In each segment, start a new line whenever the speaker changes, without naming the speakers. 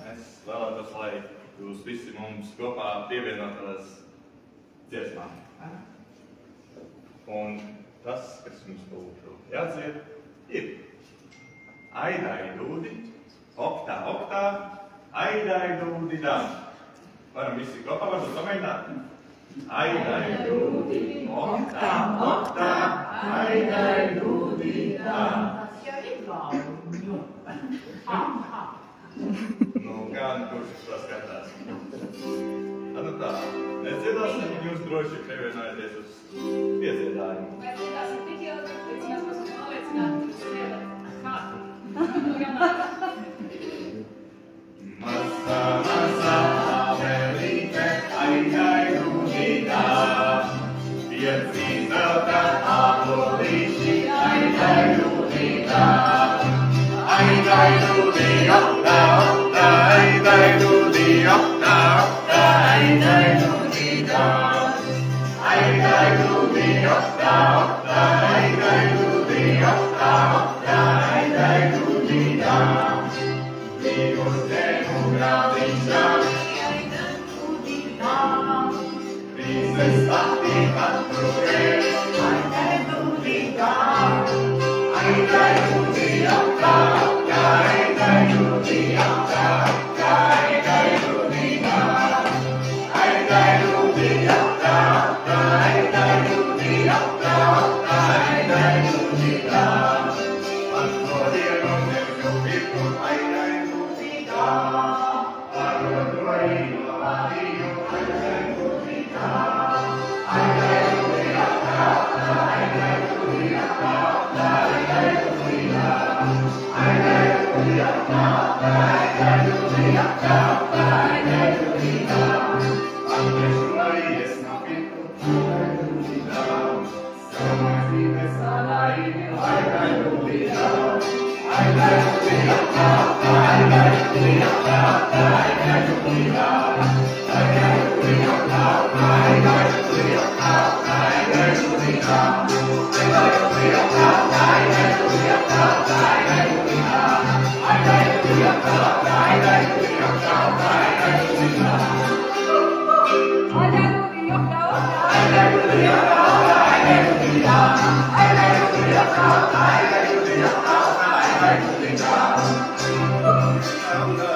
Es vēlētos, lai jūs visi mums kopā pievienotos dziesmām. Un tas, kas mums būtu jādzied, ir Aidai dūdi, oktā, oktā, Aidai dūdi dā. Varam visi kopā varbūt pamēģināt? Aidai dūdi, oktā, oktā, Aidai dūdi dā.
Tas jau ir galvu.
Nu, gan kurš to skatās. Nu tā, nedziedāsim, jūs droši pievienojaties uz piedziedājumu.
Vai dziedāsim tik ilgi, līdz mēs būsim pārliecināti, ka jūs dziedat? Kā?
Masa, masa, avelīte, Aidai dūdīdā. Pieci zelta apulīši, Aidai dūdīdā. Aidai dūdī, oktā, oktā, Aidai dūdī, oktā, oktā, Aidai dūdī dā. Aidai dūdī, oktā, oktā, Aidai dūdī, oktā, oktā, Aidai dūdī dā. Vīgus tēmu grādiņšā, Aidai dūdī dā. Vīzes patī paturē, Aidai dūdī dā. Aidai dūdī, oktā, oktā, Aidai dūdī, oktā, oktā, Aidai dūdī dā. Aidai dūdī, oktā, oktā, Aidai dūdī, oktā, oktā, Aidai dūdī dā. Par to dienu nevju pirku, Aidai dūdī dā. Par to rīnu vārīju, Aidai dūdī dā. Aidai dūdī, oktā, oktā, Aidai dūdī, oktā, oktā, Aidai dūdī dā. Aidai dūdī, oktā, oktā, Aidai dūdī, oktā, oktā, Aidai dūdī dā. Angļiešu laies nav pirku, Aidai dūdī dā. Samais dīves ālaini, Aidai dūdī dā. Aidai dūdī, oktā, oktā, Aidai dūdī, oktā, oktā, Aidai dūdī dā. Aidai dūdī, oktā, oktā, Aidai dūdī, oktā, oktā, Aidai dūdī dā. Aidai dūdī, oktā, oktā, Aidai dūdī, oktā, oktā, Aidai dūdī dā. Aidai dūdī, oktā, oktā, Aidai dūdī, oktā, oktā, Aidai dūdī dā.
Aidai dūdī, oktā, oktā,
Aidai dūdī, oktā, oktā, Aidai dūdī dā. Aidai dūdī, oktā, oktā, Aidai dūdī, oktā, oktā, Aidai dūdī dā.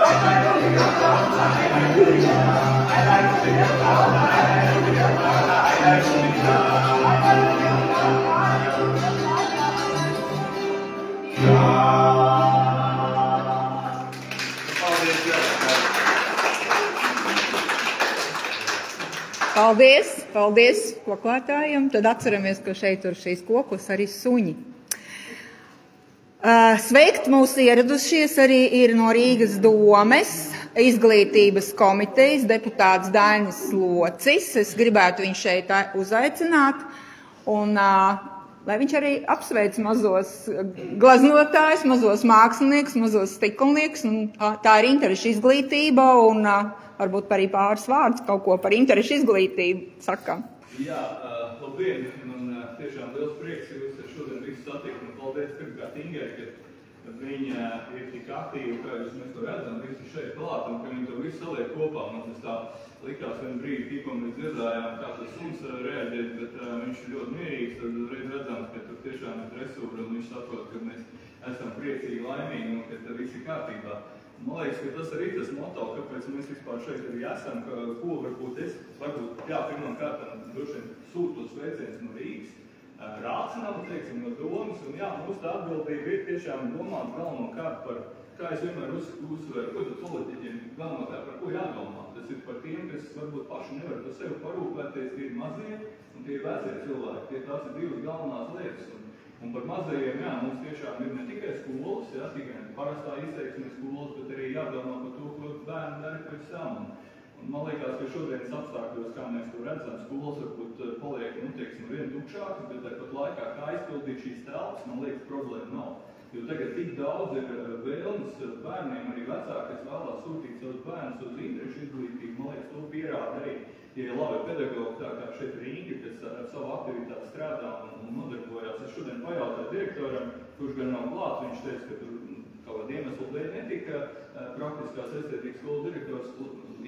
Aidai dūdī, oktā, oktā, Aidai dūdī dā. Aidai dūdī, oktā, oktā, Aidai dūdī, oktā, oktā, Aidai dūdī dā.
Paldies, paldies koklētājiem. Tad atceramies, ka šeit tur šīs kokus arī suņi. Sveikt mūsu ieradušies arī ir no Rīgas domes izglītības komitejas deputāts Dainis Locis. Es gribētu viņu šeit uzaicināt un lai viņš arī apsveic mazos glaznotājus, mazos mākslinieks, mazos stiklnieks. Tā ir interešu izglītība un varbūt arī pāris vārdus kaut ko par interešu izglītību sakam.
Jā, labdien, man tiešām liels prieks, ka jūs šodien visu satikt, un paldies pirmkārt Ingai, ka viņa ir tik aktīva, kā mēs to redzam, visi šeit klāt, un ka viņi to visu saliek kopā. Man tas tā likās vienu brīdi, tikko mēs dzirdājām, kā tas suns reaģēt, bet viņš ir ļoti mierīgs, tad uzreiz redzams, ka tur tiešām ir dresūra, un viņš saprot, ka mēs esam priecīgi, laimīgi, un ka viss ir kārtībā. Man liekas, ka tas arī tas moto, kāpēc mēs vispār šeit arī esam, ko varbūt es, pirmām kārtām droši vien sūtu sveicienus no Rīgas, rācinām, teiksim, no domas, un jā, mūsu tā atbildība ir tiešām domāt galvenokārt par, kā es vienmēr uzsveru, ko tad politiķiem galvenokārt par ko jādomā. Tas ir par tiem, kas varbūt paši nevar par sevi parūpēties, tie ir mazie un tie ir vecie cilvēki, tās ir divas galvenās lietas. Un par mazajiem, jā, mums tiešām ir ne tikai skolas, jā, tikai parastā izteiksme skolas, bet arī jādomā par to, ko bērni dara pēc tam. Un man liekas, ka šodienas apstākļos, kā mēs to redzam, skolas varbūt paliek, teiksim, vien tukšākas, bet tāpat laikā, kā aizpildīt šīs telpas, man liekas, problēma nav. Jo tagad tik daudz ir vēlmes bērniem, arī vecāki, kas vēlās sūtīt savus bērnus uz interešu izglītību, man liekas, to pierāda arī, ja ir labi pedagogi, tā kā šeit ir Inga, kas ar savu aktivitāti strādā un nodarbojās. Es šodien pajautāju direktoram, kurš gan nav klāt, viņš teica, ka tur kaut kāda iemesla dēļ netika praktiskās estētikas skolas direktors.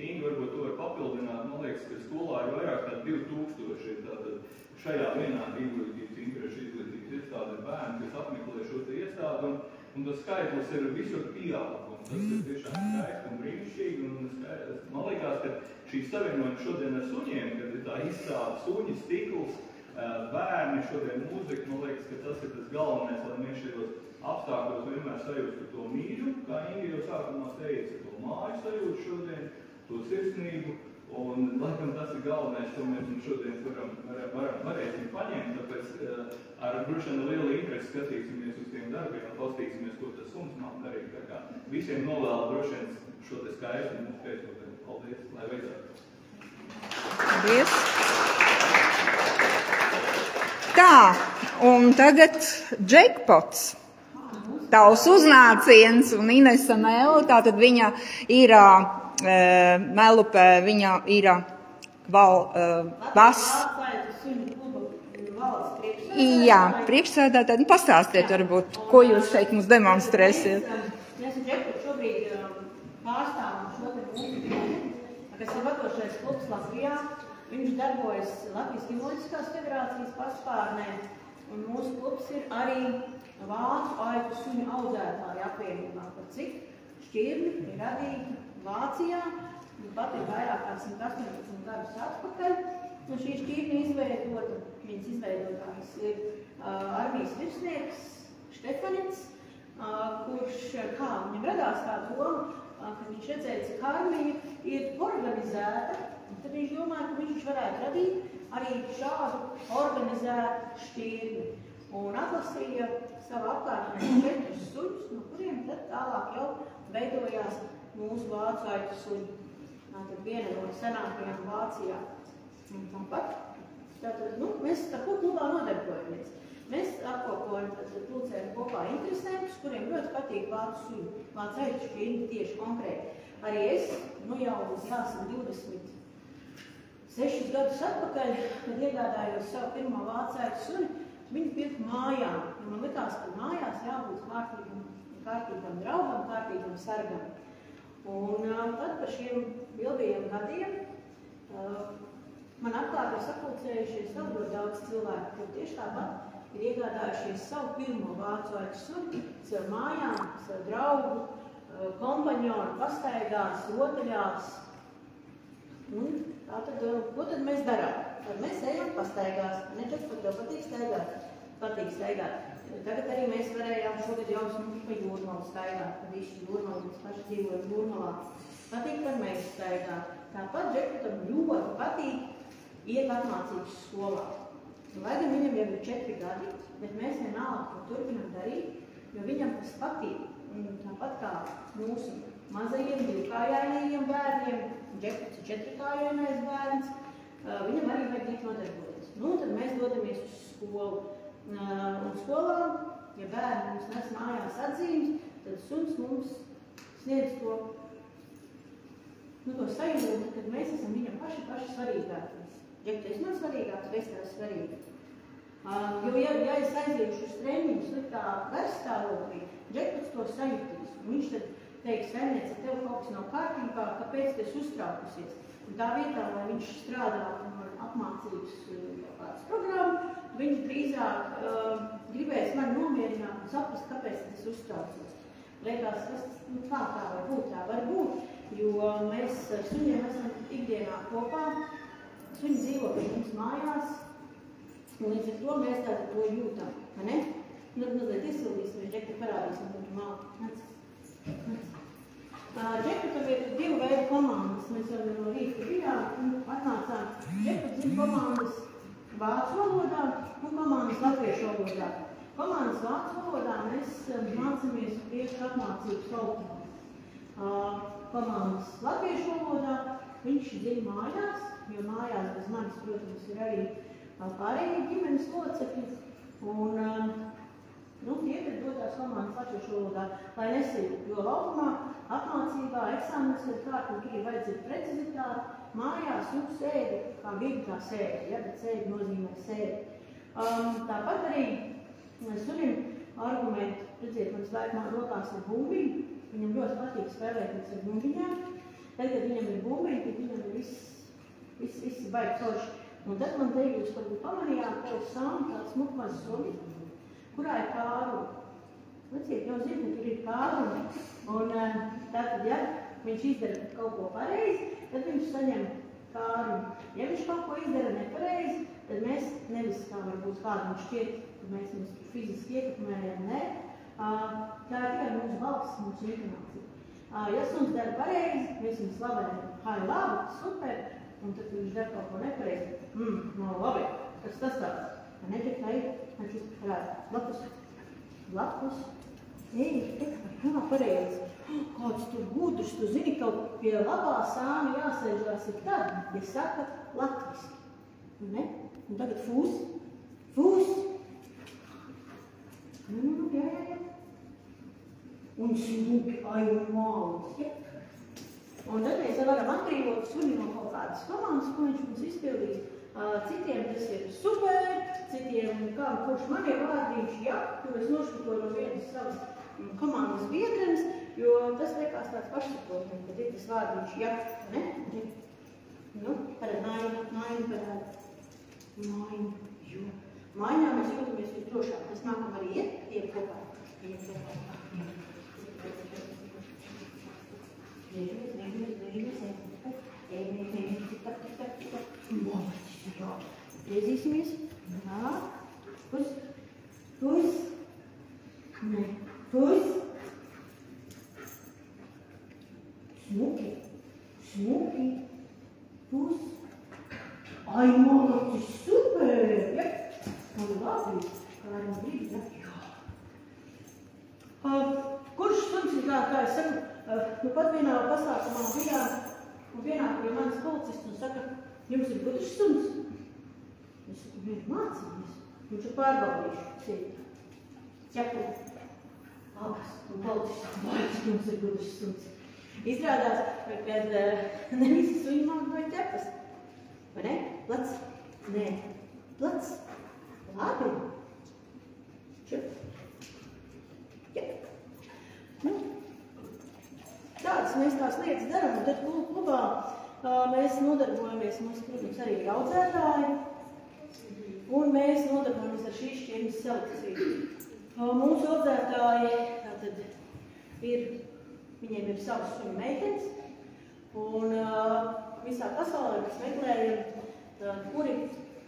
Inga varbūt to var papildināt, man liekas, ka skolā ir vairāk kā 2000, tātad šajā vienā izglītības, interešu izglītības iestāde ir bērni, kas apmeklē šo te iestādi, un tas skaitlis ir visur pieaug, un tas ir tiešām skaisti un brīnišķīgi, un man liekas, ka šī savienojuma šodien ar suņiem, kad ir tā izstāde suņi, stikls, bērni, šodien mūzika, man liekas, ka tas ir tas galvenais, lai mēs šajos apstākļos vienmēr sajūstu to mīļu, kā Inga jau sākumā teica, to māju sajūtu šodien, to sirsnību, un laikam tas ir galvenais, ko mēs šodien varēsim paņemt, tāpēc ar droši vien lielu interesi skatīsimies uz tiem darbiem un paskatīsimies, ko tas suns man darīt. Tā kā visiem novēlu droši vien šo te skaistu un mūsu pēcpusdienu. Paldies, lai veicētu.
Paldies. Tā, un tagad jackpots. Tavs uznāciens un Inesa Melu, tātad viņa ir Melupē, viņa ir Jā, priekšsēdētāji, pastāstiet varbūt, ko jūs šeit mums demonstrēsiet.
Mēs šobrīd pārstāvam šo te mūsu, kas ir vadošais klubs Latvijā. Viņš darbojas Latvijas Ģimnāstiskās federācijas paspārnē, un mūsu klubs ir arī Vācu aitu suņu audzētāju apvienībā, par cik šķirni ir radīti Vācijā, un pat ir vairāk kā 118 gadus atpakaļ, un šī šķirni izveidota, viņas izveidotājs ir armijas virsnieks Štefanits, kurš, kā viņam radās tā doma, kad viņš redzēja, cik armija ir organizēta, un tad viņš domāja, ka viņš varētu radīt arī šādu organizētu šķirni. Un atlasīja savu apkārtnē 4 suņus, no kuriem tad tālāk jau veidojās mūsu vācu aitu suņi. Tātad viena no senākajām Vācijā. Un tāpat, tātad, mēs ar ko klubā nodarbojamies. Mēs apkopojam, pulcējam kopā interesantus, kuriem ļoti patīk vācu suņi, vācu aitu šķirni tieši konkrēti. Arī es, jau jāsaka 26 gadus atpakaļ, kad iegādājos savu pirmo vācu aitu suni, viņi pirka mājām. Man likās, ka mājās jābūt kārtīgam draugam, kārtīgam sargam. Un tad par šiem ilgajiem gadiem man apkārt ir sapulcējušies vēl daudz cilvēku, kur tieši tāpat ir iegādājušies savu pirmo vācu aitu suni, sev mājām, sev draugu, kompaņonu, pastaigās, rotaļās. Un tātad, ko tad mēs darām? Tad mēs ejam pastaigās. Nečak, pat tev patīk staigāt. Tagad arī mēs varējām šogad jau pa Jūrmalu staigāt, kad īsti Jūrmalu, mēs paši dzīvojam Jūrmalā. Patīk par mēs staigāt. Tāpat Džekutam ļoti patīk iet apmācības skolā. Lai gan viņam jau ir 4 gadi, bet mēs vienalga to turpinam darīt, jo viņam tas patīk. Un tāpat kā mūsu mazajiem 2-kājainajiem bērniem, Džekuts ir 4-kājainais bērns, viņam arī vajag iet nodarboties. Tad mēs dodamies uz skolu. Un skolā, ja bērni mums nes mājās atzīmes, tad suns mums sniedz to sajūtu, kad mēs esam viņam paši svarīgākais. Džekuts, es man svarīgāks, vai es tev svarīga. Jo, ja es aiziešu uz treniņu sliktā garstāvoklī, Džekuts to sajūtīs. Viņš tad teiks, Vērniece, tev kaut kas nav kārtībā, kāpēc tu esi uztraukusies. Un tā vietā, lai viņš strādā apmācības kādas programmu, viņš drīzāk gribēs mani nomierināt un saprast, kāpēc es uztraucos. Liekas, kā tā var būt? Tā var būt, jo mēs ar suņiem esam ikdienā kopā, suņi dzīvo pie mums mājās, un līdz ar to mēs tātad to jūtam, vai ne? Mazliet izsildīsim, ja Džekta parādīs, un būtu māli. Džekutam ir 2 veidu komandas. Mēs varam no rīta bijām un atnācām. Džekut zina komandas vācu valodā un komandas latviešu valodā. Komandas vācu valodā mēs mācāmies tieši apmācības valodā. Komandas latviešu valodā viņš zina mājās, jo mājās bez manis, protams, ir arī pārējie ģimenes locekļi. Un Nu, tie tad dotās komandas latviešu valodā, lai nesajūtu, jo laukumā, apmācībā, eksāmenes, kad kārtīgi tur ir vajadzīga precizitāte, mājās jūs sēdi, kā gribi tā sēdi, ja, bet sēdi nozīmē sēdi. Tāpat arī sunim argumenti, redziet, manas laikmā rokās ir bumbiņi, viņam ļoti patīk spēlēties ar bumbiņām, tad, kad viņam ir bumbiņi, tad viņam ir viss baigi forši. Un tad man te jūs varbūt pamanījāt, ka sāma tāds mukmaz suni, kurā ir kārumi. Veciet, jau zinu, ka tur ir kārumi. Un tātad, ja viņš izdara kaut ko pareizi, tad viņš saņem kārumi. Ja viņš kaut ko izdara nepareizi, tad mēs nevis kā varbūt kādam šķiet, ka mēs mums fiziski ietekmējam, ne. Tā ir tikai mūsu balss, mūsu informācija. Ja suns dara pareizi, mēs viņu slavējam, hai labi, super, un tad viņš dara kaut ko nepareizi. No labi, kas tas tāds? Netikai, lapus, jā, pareizi. Kāds tur gudrs, tu zini, ka pie labā sāna jāsēžās ir tad, ja saka latviski. Ne? Un tagad fūs. Jā. Un smuki, mālis, ja? Un tad mēs varam atbrīvot suni no kaut kādas komandas, ko viņš mums izpildīs. Citiem tas ir super, citiem kurš man ir vārdiņš, ja, jo es nošpikoju no vienas savas komandas biedrenes, jo tas liekas tāds pašsaprotami, kad ir tas vārdiņš, ja, ne? Nu, parād mājiņu parād. Mājiņu, jo. Mājiņā mēs jūtamies visdrošāk, mēs nākam arī iet kopā. Iezīsimies. Jā. Pus. Ne. Pus. Smuki. Pus. Ai, malacis, super. Ja. Man labi. Kā jau brīdi, ja. Kurš suns ir kā es saku, pat vienā pasākumā bijām un pienāk pie manas policists un saka, jums ir gudrs suns? Es saku, mēs mācīmies. Viņš ir pārbaudījuši. Ķepu. Algas un policists. Vai, jums ir gudrs suns? Izrādās, kad ne visi suņi māk vai ķepas. Vai ne? Plats? Nē. Plats? Labi. Čep. Ķep. Nu. Tādas mēs tās lietas darām, un tad klubā mēs nodarbojamies, mums, protams, arī ir audzētāji, un mēs nodarbojamies ar šīs šķirnes selekciju. Mūsu audzētāji, tātad, viņiem ir savas suņu meitenes, un visā pasaulē mēs meklējam, kuri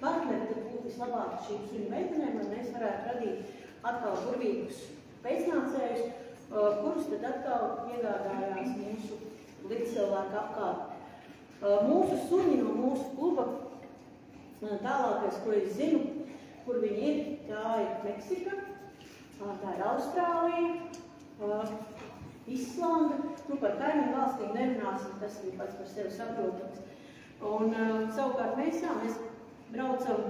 partneri tad būtu vislabāk šīm suņu meitenēm, lai mēs varētu radīt atkal burvīgus pēcnācējus, kurus tad atkal iegādājās mūsu līdzcilvēku apkārt. Mūsu suņi no mūsu kluba, tālākais, ko es zinu, kur viņi ir, tā ir Meksika, tā ir Austrālija, Islanda. Nu, par kaimiņu valstīm nerunāsim, tas ir pats par sevi saprotams. Un savukārt mēs braucam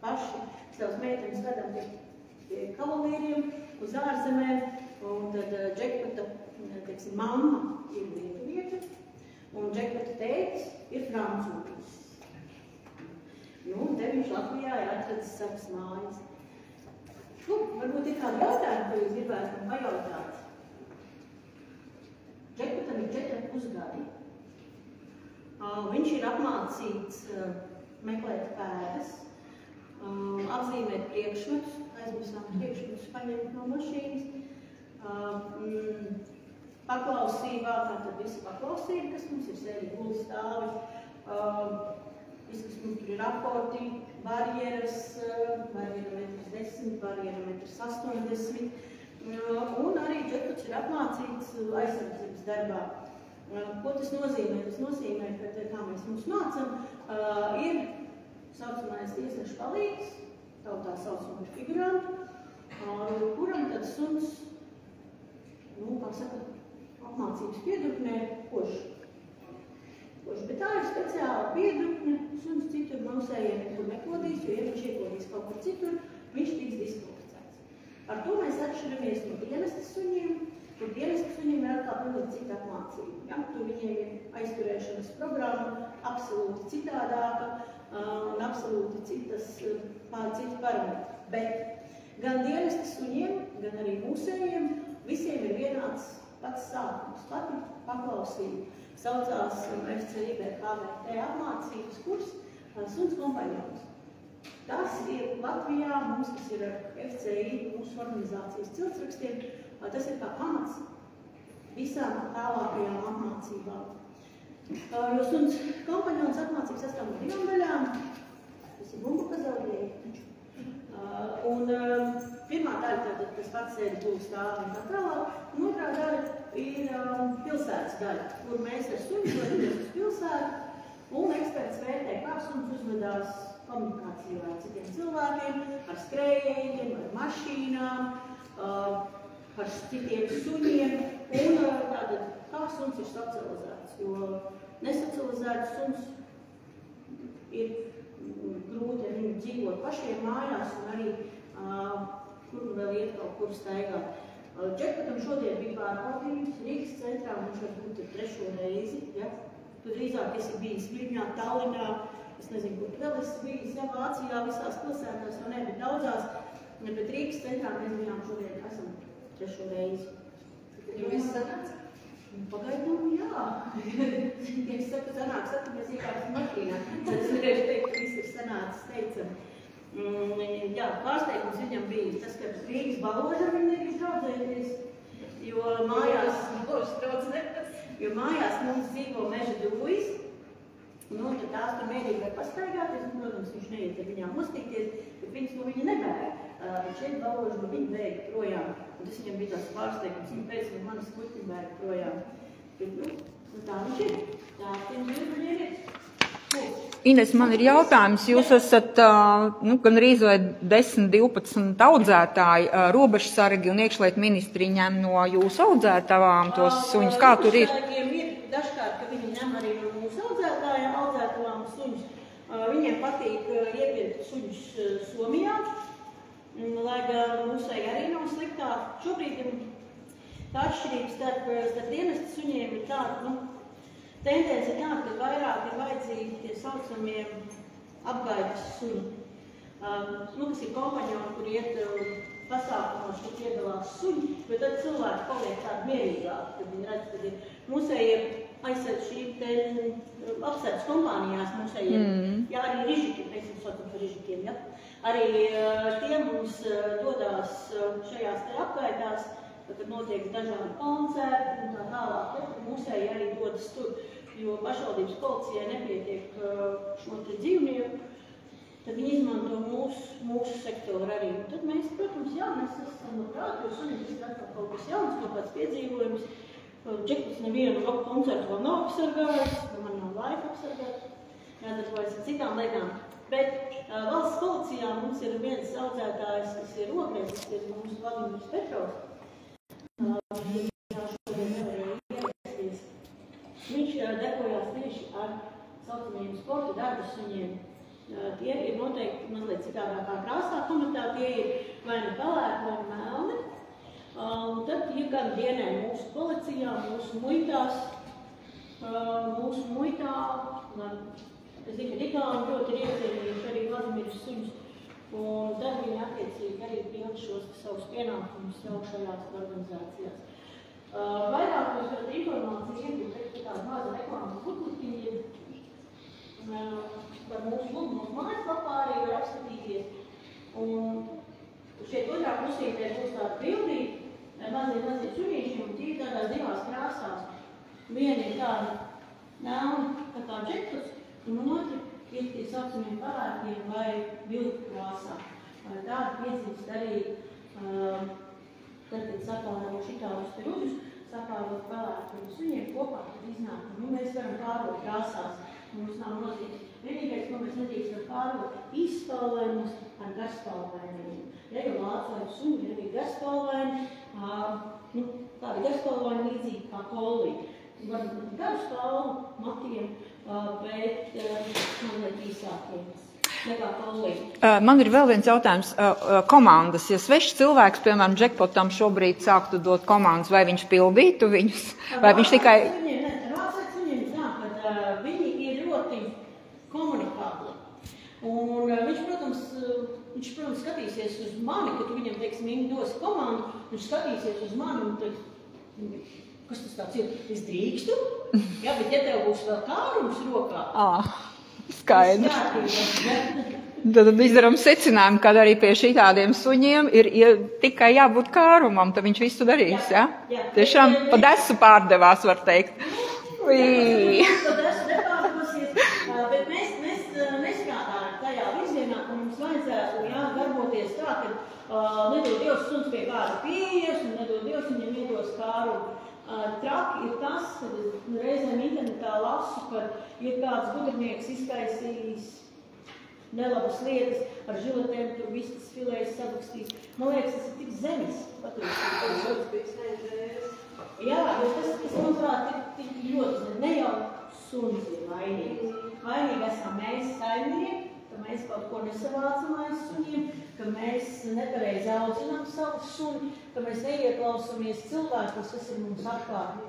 paši, savas meitenes vedam pie kavalīriem, uz ārzemēm, un tad Džekpata, teiksim, mamma ir lietuvieta, un Džekpata tētis ir francūtis. Nu, un te viņš Latvijā ir atradis savas mājas. Varbūt ir kādi jautājumi, ko jūs gribētu man pajautāt. Džekpatam ir 4,5 gadi. Viņš ir apmācīts meklēt pēdas, apzīmēt priekšmetus, aizmirsām priekšmetus paņemt no mašīnas, paklausībā, tātad visa paklausība, kas mums ir sēdi guli stāvi, viss, kas mums tur ir raporti, barjeras, barjera 10, barjera 80, un arī Džekpats ir apmācīts aizsardzības darbā. Ko tas nozīmē? Tas nozīmē, ka kā mēs mums mācam, ir saucamais tiesnešu palīgs, tautā saucam par figurantu, kuram tad suns, kā saka, apmācības piedruknē kož. Bet tā ir speciāla piedrukne, suns citur mausējiem nekur nekodīs, jo ja viņš iekodīs kaut kur citur, viņš tiks diskvalificēts. Ar to mēs atšķiramies no dienestas suņiem, kur dienestas suņiem ir atkal pilnīgi cita apmācība. Ja? Tur viņiem ir aizturēšanas programma absolūti citādāka un absolūti citi parametri. Bet gan dienestas suņiem, gan arī mūsējiem visiem ir vienāds pats sākums, pati paklausība. Saucās FCIBKVT apmācības kurs suns kompaņons. Tas ir Latvijā, mums tas ir FCI, mūsu organizācijas ciltsrakstiem, tas ir kā pamats visām tālākajām apmācībām. Jo suns kompaņons apmācības sastāv no 2 daļām, tas ir bumbu pazaudēji. Un pirmā daļa, tātad tas pats sēdi būs stāvi un tā tālāk, un otrā daļa ir pilsētas daļa, kur mēs ar suņu dodamies uz pilsētu, un eksperts vērtē, kā suns uzvedās komunikācijā ar citiem cilvēkiem, ar skrējējiem, ar mašīnām, ar citiem suņiem, un tātad, kā suns ir socializēts, jo nesocializēts suns ir grūti ar viņu dzīvot pašiem mājās un arī, kur vēl iet kaut kur staigāt. Džekpatam šodien bija pārbaudījums Rīgas centrā, viņš varbūt ir 3. reizi, ja? Tu drīzāk esi bijis Viļņā, Tallinā, es nezinu, kur vēl esi bijis, ja, Vācijā, visās pilsētās, vai ne, bet daudzās, bet Rīgas centrā mēs bijām šodien, esam 3. reizi.
Jo viss sanāca?
Pagaidām, jā. Es saku, mēs iekārtas mašīnā. Es varēšu teikt, ka viss ir sanācis, teicam. Jā, pārsteigums viņam bija tas, ka Rīgas baloža viņam nebija draudzēties, jo mājās mums dzīvo meža dūjas, nu, tad tās tur mērīgi var pastaigāties, un, protams, viņš neiet ar viņām uztīties, bet viņas no viņa nebēg. Bet šeit baloži no viņa bēg projām, un tas viņam bija tāds pārsteigums, viņa pēc no manas puķi bēg projām. Bet, nu, tā viņš ir. Tā viņam ir.
Ines, man ir jautājums. Jūs esat gandrīz vai 10-12 audzētāji, robežsargi un iekšlietu ministri ņem no jūsu audzētavām tos suņus. Kā tur ir?
Robežsargiem ir dažkārt, ka viņi ņem arī no mūsu audzētavām suņus. Viņiem patīk iepirkt suņus Somijā, lai gan mūsēji arī nav sliktāk. Šobrīd tā atšķirība starp dienestas suņiem ir tāda, tendence ir tāda, ka vairāk ir vajadzīgi tie saucamie apgaidas suņi. Kas ir kompaņoni, kur iet pasākumos, kur piedalās suņi, bet tad cilvēki paliek tādi mierīgāki, kad viņi redz, kad ir mūsējiem aizsēt šīm apsēdus kompānijās mūsējiem. Jā, arī rižikiem, mēs jums saucam par rižikiem, ja? Arī tie mums dodās šajās te apgaidās, kad notiek dažādi koncerti un tā tālāk, ja? Mūsēji arī dodas tur, jo pašvaldības policijai nepietiek šo te dzīvnieku, tad viņi izmanto mūsu sektoru arī. Un tad mēs, protams, jā, mēs esam labprāt, jo suņi ir atkal kaut kas jauns, kaut kāds piedzīvojums. Džeklis nevienu roka koncertu vēl nav apsargājis, man nav laika apsargāt, jādarbojas ar citām lietām. Bet valsts policijā mums ir viens audzētājs, kas ir Ogres, tas ir mūsu Vladimirs Petrovs. Šodien nevarēja ierasties. Viņš darbojās tieši ar saucamiem sporta darbu suņiem. Tie ir noteikti mazliet citādākā krāsā pamatā, tie ir vai nu pelēki, vai melni. Tad tie gan dienē mūsu policijā, mūsu muitā, es zinu, ka Igāni ļoti ir iecienījuši arī Vladimirs suņus, un tad viņi attiecīgi arī pild šos savus pienākumus jau šajās organizācijās. Vairāk jūs varat informāciju iegūt tādu mazu reklāmas bukletiņu par mūsu mājaslapā arī var apskatīties. Un šeit otrā pusītē būs tāda bildīte, mazie suņīši, un tie tādās divās krāsās. Viena ir tāda melna, tā kā džeklis, un otru ir tie saucamie pelēkiem vai vilku krāsā. Tāda piedzimst arī, tad sapārot šitādus te ružus, sapārot pelēkiem suņiem kopā, tad iznāk. Un mēs varam pārot krāsās. Mums nav nozīmes. Vienīgais, ko mēs nedrīkstam pārot, izspalvējumus ar garspalvējumu. Ja jau vācu suņi ir arī garspalvējumu, tādi garspalvējumu līdzīgi kā kolī. Varbūt garu spalvu, matiem, bet mazliet īsākiem. nekā Polija.
Man ir vēl viens jautājums. Komandas, ja svešs cilvēks, piemēram, Jackpotam šobrīd sāktu dot komandas, vai viņš pildītu viņus? Vai viņš tikai...
Vācēts viņiem tā, ka viņi ir ļoti komunikābli. Un viņš, protams, skatīsies uz mani, kad tu viņam, teiksim, viņi dos komandu, viņš skatīsies uz mani un teiks, kas tas tāds ir? Es drīkstu? Jā, bet ja tev būs vēl kārums rokā.
Skaidrs. Tad izdaram secinājumu, ka arī pie šitādiem suņiem ir tikai jābūt kārumam, tad viņš visu darīs, jā? Tiešām pa desu pārdevās, var teikt.
Pa desu nepārdevosies, bet mēs nestrādājam tajā virzienā, ka mums vajadzētu, jā, darboties tā, ka nedod Dievs suns pie kāda pieejas un nedod Dievs viņam iedos kārumu. Traki ir tas, kad reizēm internetā lasu, kad ir kāds gudrnieks iztaisījis nelabas lietas ar žiletēm, tur vistas filējas sadukstīs. Man liekas, tas ir tik zemes. Jā, jo tas manuprāt, ir ļoti zemes. Ne jau suns ir vainīgi. Vainīgi esam mēs saimnieki, ka mēs kaut ko nesavācam aiz suņiem, ka mēs nepareizi audzinām savu suni, ka mēs neieklausamies cilvēkus, kas ir mums apkārt.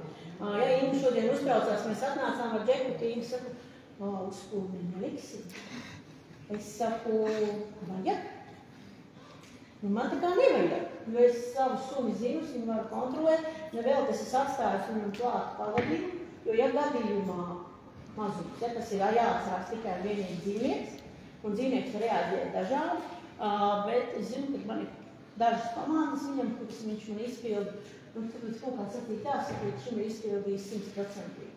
Ja Inga šodien uztraucās, mēs atnācām ar Džekutu, Inga saka, uz ko neliksim? Es saku, vajag? Man tā kā nevajag, jo es savu suni zinu, viņu varu kontrolēt, nevēl tas es atstāju viņam klāt pavadību, jo ja gadījumā mazums, ja tas ir jāatcerās tikai vienīgi dzīvnieks, un dzīvnieks var reaģēt dažādi, bet es zinu, ka man ir dažas komandas viņam, kuras viņš man izpilda, un tad kaut kā sacīt, jāsaka, šim ir izpildījis 100%.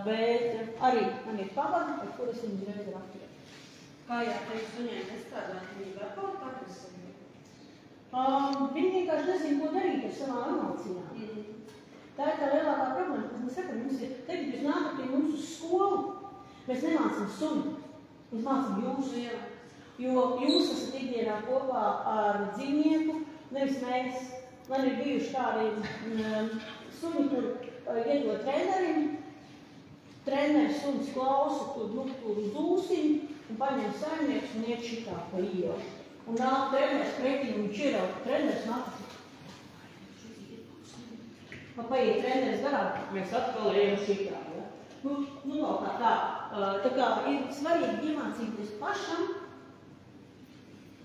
Bet arī man ir pavadi, par kuras viņu reiz ir aktīvi.
Kā jāteikt suņiem nestrādāt, viņi var kaut kā agresīvi?
Viņi vienkārši nezinu, ko darīt ar savām emocijām. Tā ir tā lielākā problēma, kas mēs sakam, mums ir, tagad jūs nākat pie mums uz skolu, mēs nemācam suni, mēs mācam jūsu. Jo jūs esat ikdienā kopā ar dzīvnieku, nevis mēs. Man ir bijuši tādi suņi, kur iedod trenerim, treneris suns klausa tur uz ūsiņu un paņem saimnieks un iet šitā pa ielu. Un nāk treneris pretī un viņš ir treneris nāk. Paiet treneris garām, mēs atkal ejam šitā. Ja? Nu, vēl kā tā. Tā kā ir svarīgi iemācīties pašam,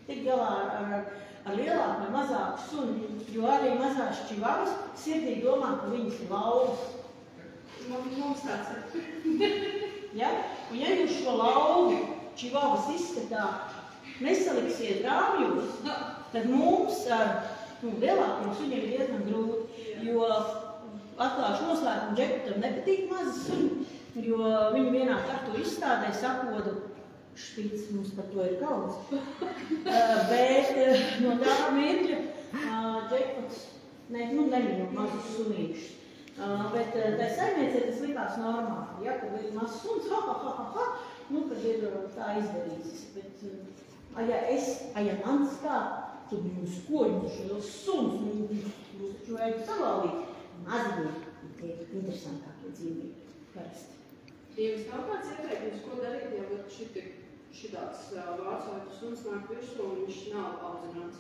tik galā ar lielāku vai mazāku suni, jo arī mazās čivavas sirdī domā, ka viņas ir lauvas.
Mums tāds ir.
Ja? Un ja jūs šo lauvu čivavas izskatā nesaliksiet rāmjos, tad mums ar lielākiem suņiem ir diezgan grūti, jo atklāšu noslēpumu Džekutam nepatīk mazas suņi, jo viņu vienā kartu izstādē sakoda špīts, mums par to ir kauns. Bet no tā mirkļa Džekuts nemīl mazus sunīšus. Bet tai saimniecei tas likās normāli, ja, kad ir mazs suns, kad ir tā izdarīts. Bet, ja mans kā, tad jūs ko, jūs šos suns, jūs taču vajag savaldīt. Mazie ir interesantākie dzīvnieki parasti.
Jums nav kāds ieteikums, ko darīt, ja šitāds vācāju suns nāk virsū un viņš nav audzināts?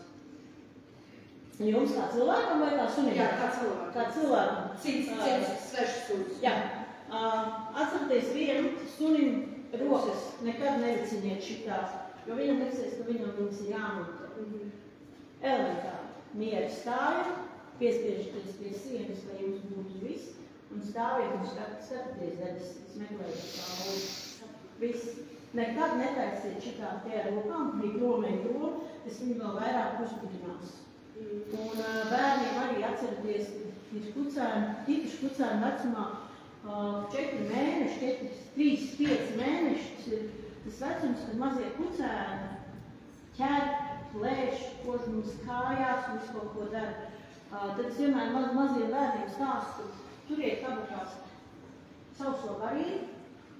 Jums kā cilvēkam vai kā sunim?
Jā, kā cilvēkam.
Kā cilvēkam.
Cits svešs suns.
Jā. Atcerieties vienu sunim rokas nekad neliciniet šitās, jo viņam liksies, ka viņam viņas ir jānotara. Elementāri. Mieri stāja, piespiežaties pie sienas, lai jums būtu viss, un stāviet un skatāties debesīs, meklējiet sauli. Viss. Nekad netaisiet šitā te ar rokām, bija gromēji grom, tas viņu vēl vairāk uzbudinās. Un bērniem arī atceraties, ir kucēni, īpaši kucēni vecumā 4 mēneši, 3-5 mēneši, tas ir tas vecums, kad mazie kucēni ķer, lēš, kož mums kājās, mums kaut ko dara. Tad es vienmēr maziem bērniem stāstu, turiet kabakās sauso garību,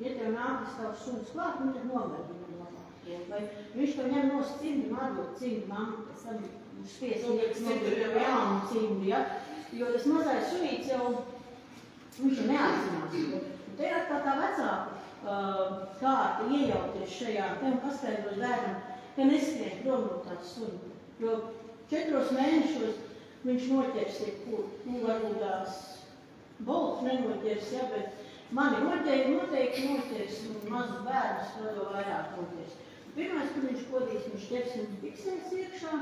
ja tev nākas tavs suns klāt, un tad novērt viņam labāk. Vai viņš to ņem nost cimdi, mādot cimdi, mamma, pēc tam spiesīgs novērt jaunu cimdi, ja? Jo tas mazais sunīts jau, viņš jau neatzinās. Te ir atkal tā vecāka kārta iejaukties šajā te un paskaidrot bērnam, ka neskrien prom no tās suņa. Jo 4 mēnešos viņš noķers jebkur. Varbūt tās bolts nenoķers, ja, bet mani noteikti noķers un mazus bērnus vēl vairāk noķers. Pirmais, kur viņš kodīs, viņš ķers un fiksēs iekšā,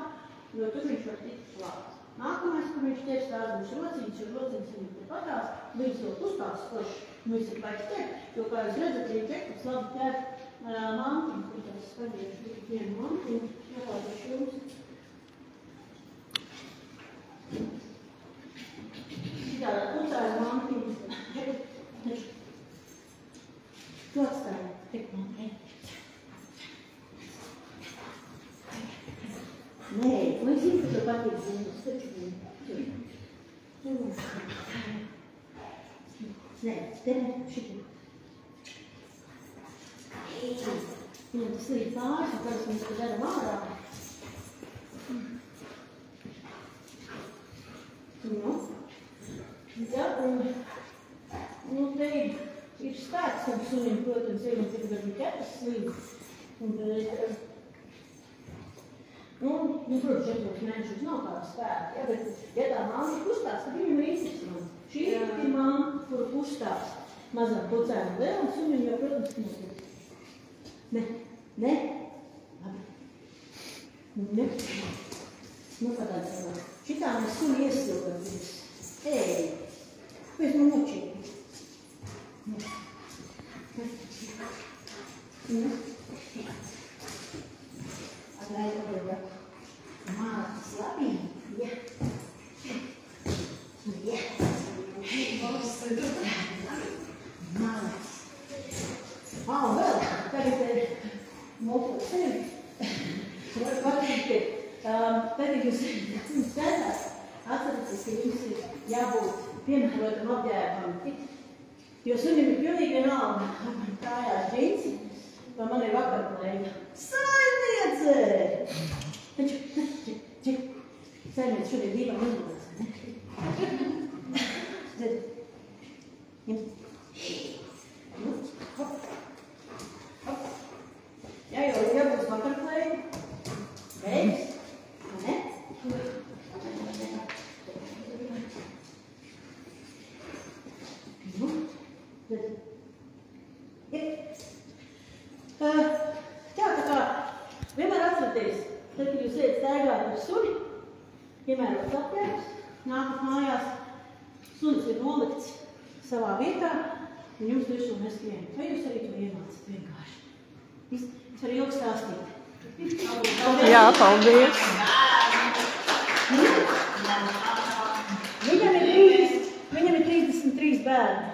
jo tur viņš var tikt klāt. Nākamais, kur viņš ķers, tās būs rociņas, jo rociņas viņam te patās, viņš to uztās koši, viņš ir vajag ķert, jo, kā jūs redzat, arī ķekats labi ķert mantiņu, kur tās skatījuši vienu mantiņu, jāpādīšu jums. Šitādā putāja mantiņu, tu atstāji, tik man, Nē, nu es zinu, ka tev patīk zīmes, taču Nē, te šitā. Viņam tas līdz pāris, un parasti mēs to daram ārā. Ja, un te ir spēks tam sunim, protams, vienam cik varbūt ķepas slīd. Protams, 4 mēnešus nav tāda spēka, ja, bet, ja tā mamma kustās, tad viņam ir interesanti. Šī ir mamma, kura kustās mazām pucēm vēl, un sunim jau, protams, nekustās. Ne? Labi. Ne? Nu, kā tāds vēl. Šitā mēs suni iesilgam viņas. Ej, pēc man nočīgi. Atvēl, mācis labi. Ja. Mācis. Vēl, tagad mokot sevi. Var patīk, tad jūs skatāt, atceraties, ka jums ir jābūt piemērotam apģērbam. Jo sunim ir pilnīgi vienalga, man kājās džinsi, vai man ir vakarplēja. Saimniece! Saimniece šodien divam uzmanās, ne? Ja jau būs vakarplēja, beigas, vai ne? Tā kā vienmēr atceraties, tad, kad jūs ejat staigāt ar suni, piemērots apģērbs, nākat mājās, sunis ir nolikts savā vietā, un jums virsū neskrien. Vai jūs arī to iemācat vienkārši? Es varu ilgi stāstīt.
Jā, paldies.
Viņam ir 33 bērni.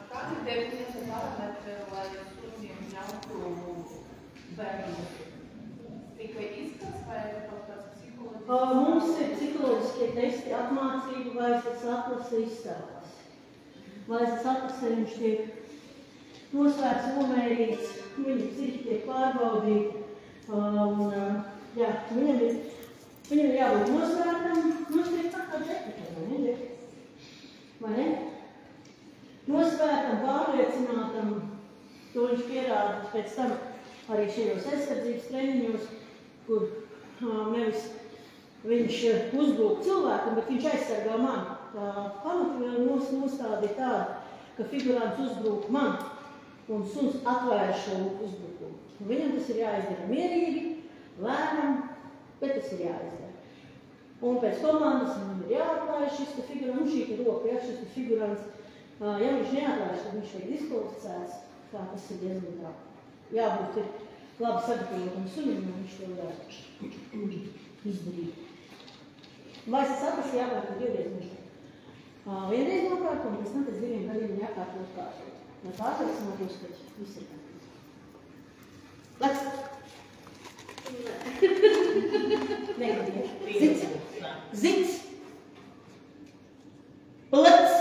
Kādi ir definitīvi parametri, lai sunim ļautu bērnu? Tikai izskats vai kaut kāds psiholoģisks?
Mums ir psiholoģiskie testi, apmācība, vai es atlase izstādes. Vai es atlase viņš tiek nosvērts, nomērīts, viņa psihi tiek pārbaudīti. Viņam ir jābūt nosvērtam, nošķiet tā kā džekatā, vai ne? Nosvērtam, pārliecinātam, to viņš pierāda pēc tam arī šajos aizsardzības treniņos, kur nevis viņš uzbrūk cilvēkam, bet viņš aizsargā mani. Pamata nostāde ir tāda, ka figurants uzbrūk man, un suns atvēr šo uzbrukumu. Viņam tas ir jāizdara mierīgi, lēnam, bet tas ir jāizdara. Un pēc komandas viņam ir jāatklāj šis figurants, un šī roka, ja šis figurants, ja viņš neatklājas, tad viņš tiek diskvalificēts, kā tas ir diezgan traki. Jābūt ir labi sagatavotam sunim, un viņš to varētu izdarīt. Vai es atlasu jākārto 2 reizes? Vienreiz nokārto, un pēc tam pēc 2 gadiem jākārto atkārtot. Lai pārliecinātos, ka viss ir kārtībā. Lec! Negadies. Zits! Zits! Plec!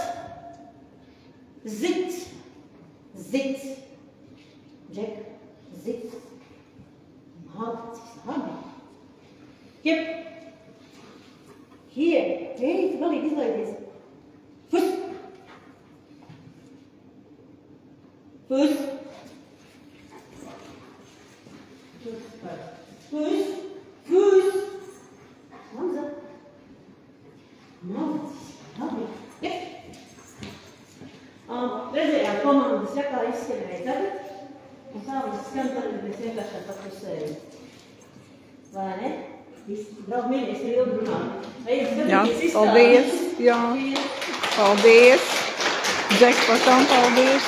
Zits! Zits! Džek! Zits! Mālicis, labi! Kip! Hier! Ei, tu palīgi izlaidies! Fus! Pus. Pus. Pus. Hamza. Labi. Redzējāt komandas, ja kā izskanēja tagad, un sāvis skan tagad, mēs vienkārši pat pusēju. Vai ne? Draugi mīļies, ir ilgi runāt.
Jā, paldies. Jā, paldies. Džekpatam, paldies.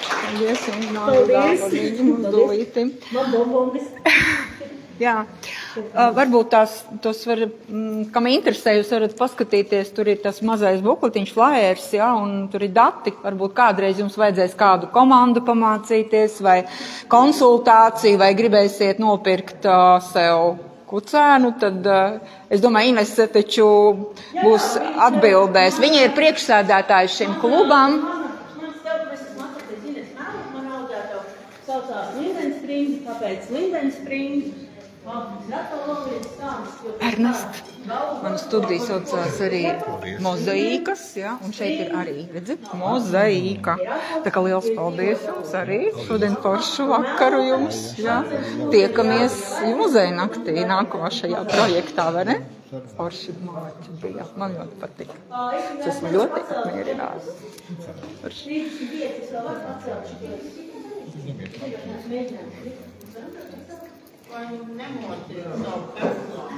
Paldies jums, nākamā uzdolītim.
Man bombombis.
Jā, varbūt tos var, kam interesē, jūs varat paskatīties, tur ir tas mazais bukletiņš, flyers, jā, un tur ir dati. Varbūt kādreiz jums vajadzēs kādu komandu pamācīties, vai konsultāciju, vai gribēsiet nopirkt sev kucēnu, tad es domāju, Inese taču būs atbildēs. Viņi ir priekšsēdētāji šim klubam.
Saucās Lindenspringi, kāpēc Lindenspringi?
Ernest, mana studija saucās arī Mozaīkas, ja, un šeit ir arī, redzat, Mozaīka. Tā kā liels paldies jums arī, šodien foršu vakaru jums, ja. Tiekamies muzeja naktī nākamā šajā projektā, vai ne? Forši māči bija, man ļoti patika. Es esmu ļoti apmierināts.
Vai nemoties savu personālu?